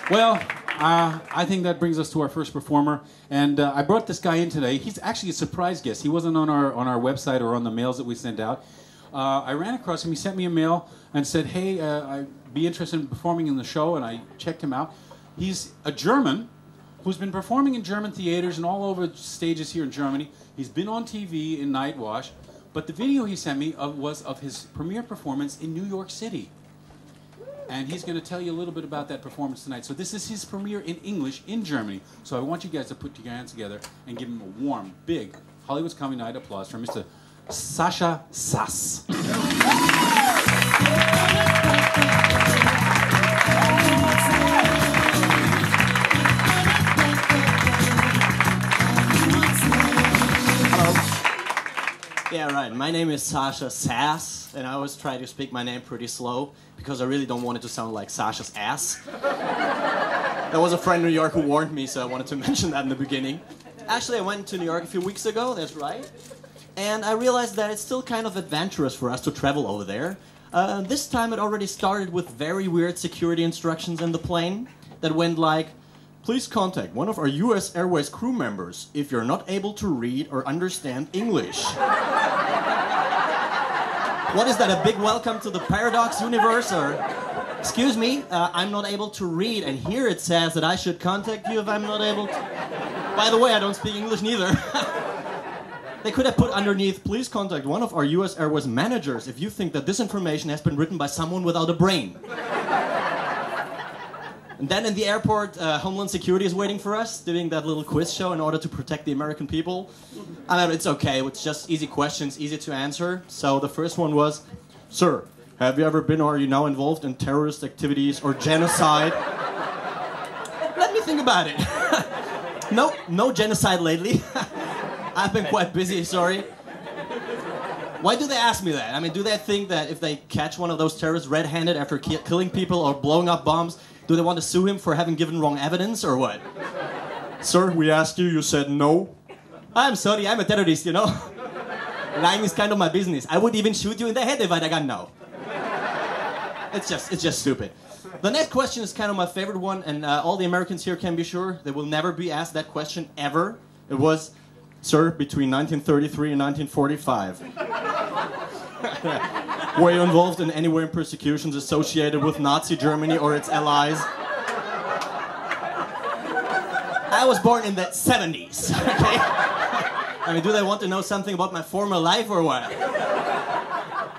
Well, I think that brings us to our first performer, and I brought this guy in today. He's actually a surprise guest. He wasn't on our website or on the mails that we sent out. I ran across him. He sent me a mail and said, "Hey, I'd be interested in performing in the show," and I checked him out. He's a German who's been performing in German theaters and all over stages here in Germany. He's been on TV in Night Wash, but the video he sent me was of his premiere performance in New York City. And he's going to tell you a little bit about that performance tonight. So this is his premiere in English in Germany. So I want you guys to put your hands together and give him a warm, big Hollywood's Coming Night applause for Mr. Sascha Sass. Yeah, right. My name is Sascha Sass, and I always try to speak my name pretty slow because I really don't want it to sound like Sasha's ass. There was a friend in New York who warned me, so I wanted to mention that in the beginning. Actually, I went to New York a few weeks ago, that's right. And I realized that it's still kind of adventurous for us to travel over there. This time it already started with very weird security instructions in the plane that went like, "Please contact one of our US Airways crew members if you're not able to read or understand English." What is that, a big welcome to the paradox universe? Or, excuse me, I'm not able to read, and here it says that I should contact you if I'm not able to. By the way, I don't speak English neither. They could have put underneath, "Please contact one of our US Airways managers if you think that this information has been written by someone without a brain." And then in the airport, Homeland Security is waiting for us, doing that little quiz show in order to protect the American people. I know, it's okay, it's just easy questions, easy to answer. So the first one was, "Sir, have you ever been or are you now involved in terrorist activities or genocide?" Let me think about it. No genocide lately. I've been quite busy, sorry. Why do they ask me that? I mean, do they think that if they catch one of those terrorists red-handed after killing people or blowing up bombs, do they want to sue him for having given wrong evidence or what? "Sir, we asked you, you said no." "I'm sorry, I'm a terrorist, you know. Lying is kind of my business. I would even shoot you in the head if I got no." It's just stupid. The next question is kind of my favorite one, and all the Americans here can be sure they will never be asked that question ever. It was, "Sir, between 1933 and 1945, were you involved in any way in persecutions associated with Nazi Germany or its allies?" I was born in the 70s, okay? I mean, do they want to know something about my former life or what?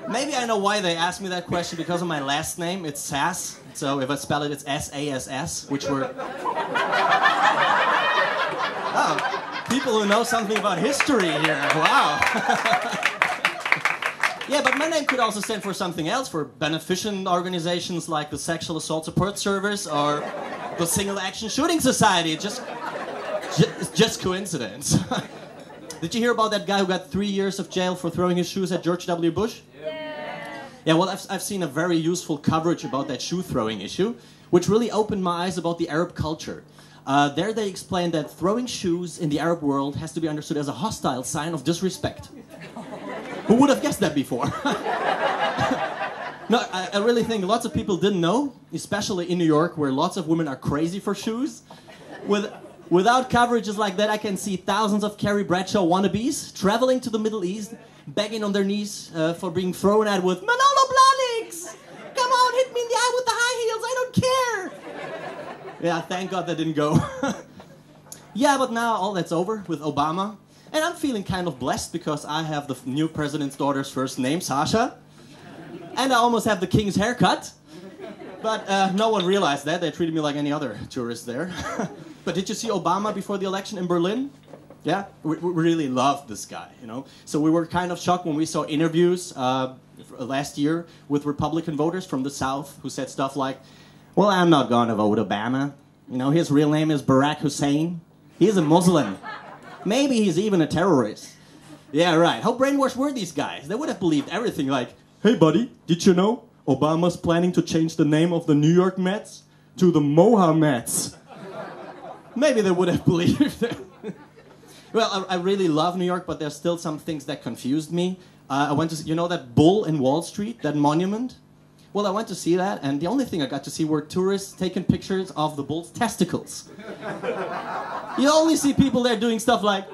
Maybe I know why they asked me that question, because of my last name. It's Sass. So if I spell it, it's S-A-S-S, which were... Oh, people who know something about history here. Wow. Yeah, but my name could also stand for something else, for beneficent organizations like the Sexual Assault Support Service or the Single Action Shooting Society. Just coincidence. Did you hear about that guy who got 3 years of jail for throwing his shoes at George W. Bush? Yeah, well, I've seen a very useful coverage about that shoe throwing issue, which really opened my eyes about the Arab culture. There they explained that throwing shoes in the Arab world has to be understood as a hostile sign of disrespect. Who would have guessed that before? No, I really think lots of people didn't know, especially in New York, where lots of women are crazy for shoes. Without coverages like that, I can see thousands of Carrie Bradshaw wannabes traveling to the Middle East, begging on their knees for being thrown at with Manolo Blahniks! Come on, hit me in the eye with the high heels, I don't care! Yeah, thank God that didn't go. Yeah, but now all that's over with Obama. And I'm feeling kind of blessed because I have the new president's daughter's first name, Sasha. And I almost have the king's haircut. But no one realized that. They treated me like any other tourist there. But did you see Obama before the election in Berlin? Yeah, we really loved this guy, you know. So we were kind of shocked when we saw interviews last year with Republican voters from the South who said stuff like, "Well, I'm not going to vote Obama. You know, his real name is Barack Hussein. He's a Muslim. Maybe he's even a terrorist." Yeah, right. How brainwashed were these guys? They would have believed everything like, "Hey, buddy, did you know Obama's planning to change the name of the New York Mets to the Mohammeds?" Maybe they would have believed it. Well, I really love New York, but there's still some things that confused me. I went to, you know that bull in Wall Street, that monument? Well, I went to see that, and the only thing I got to see were tourists taking pictures of the bull's testicles. You only see people there doing stuff like...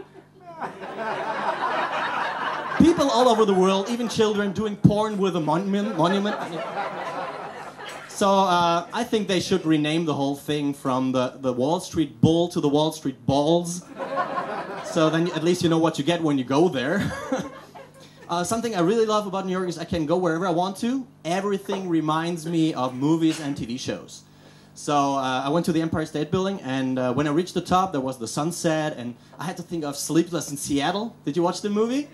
People all over the world, even children, doing porn with a monument. So I think they should rename the whole thing from the Wall Street Bull to the Wall Street Balls. So then at least you know what you get when you go there. Something I really love about New York is I can go wherever I want to. Everything reminds me of movies and TV shows. So I went to the Empire State Building, and when I reached the top, there was the sunset, and I had to think of Sleepless in Seattle. Did you watch the movie?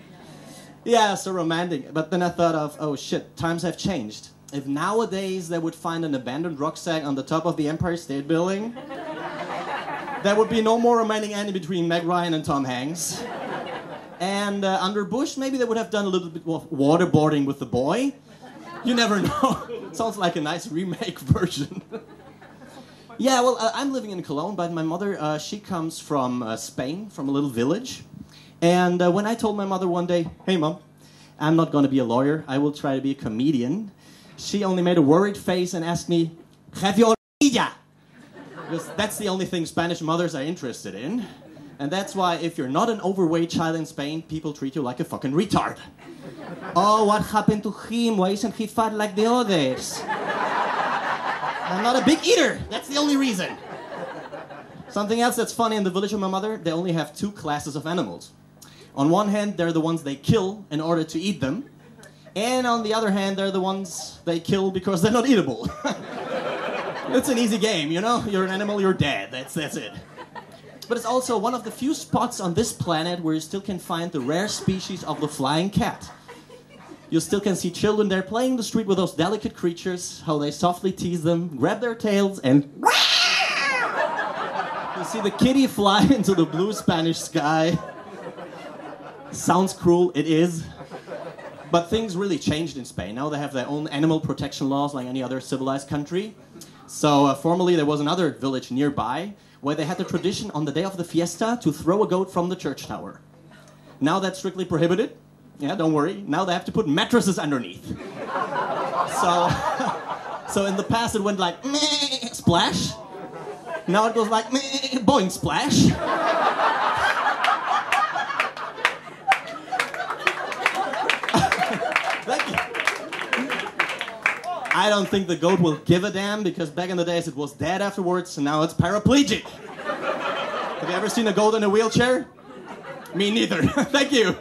Yeah, so romantic. But then I thought of, oh shit, times have changed. If nowadays they would find an abandoned rucksack on the top of the Empire State Building, there would be no more romantic ending between Meg Ryan and Tom Hanks. And under Bush, maybe they would have done a little bit of waterboarding with the boy. You never know. Sounds like a nice remake version. Yeah, well, I'm living in Cologne, but my mother, she comes from Spain, from a little village. And when I told my mother one day, hey, Mom, I'm not going to be a lawyer. I will try to be a comedian. She only made a worried face and asked me, have you orilla? Because that's the only thing Spanish mothers are interested in. And that's why if you're not an overweight child in Spain, people treat you like a fucking retard. Oh, what happened to him? Why isn't he fat like the others? I'm not a big eater. That's the only reason. Something else that's funny in the village of my mother, they only have two classes of animals. On one hand, they're the ones they kill in order to eat them. And on the other hand, they're the ones they kill because they're not eatable. It's an easy game, you know? You're an animal, you're dead. That's it. But it's also one of the few spots on this planet where you still can find the rare species of the flying cat. You still can see children there playing in the street with those delicate creatures, how they softly tease them, grab their tails, and... You see the kitty fly into the blue Spanish sky. Sounds cruel, it is. But things really changed in Spain. Now they have their own animal protection laws like any other civilized country. So formerly there was another village nearby where they had the tradition on the day of the fiesta to throw a goat from the church tower. Now that's strictly prohibited. Yeah, don't worry. Now they have to put mattresses underneath. So in the past it went like meh, splash. Now it goes like meh, boing, splash. I don't think the goat will give a damn because back in the days it was dead afterwards and now it's paraplegic. Have you ever seen a goat in a wheelchair? Me neither. Thank you.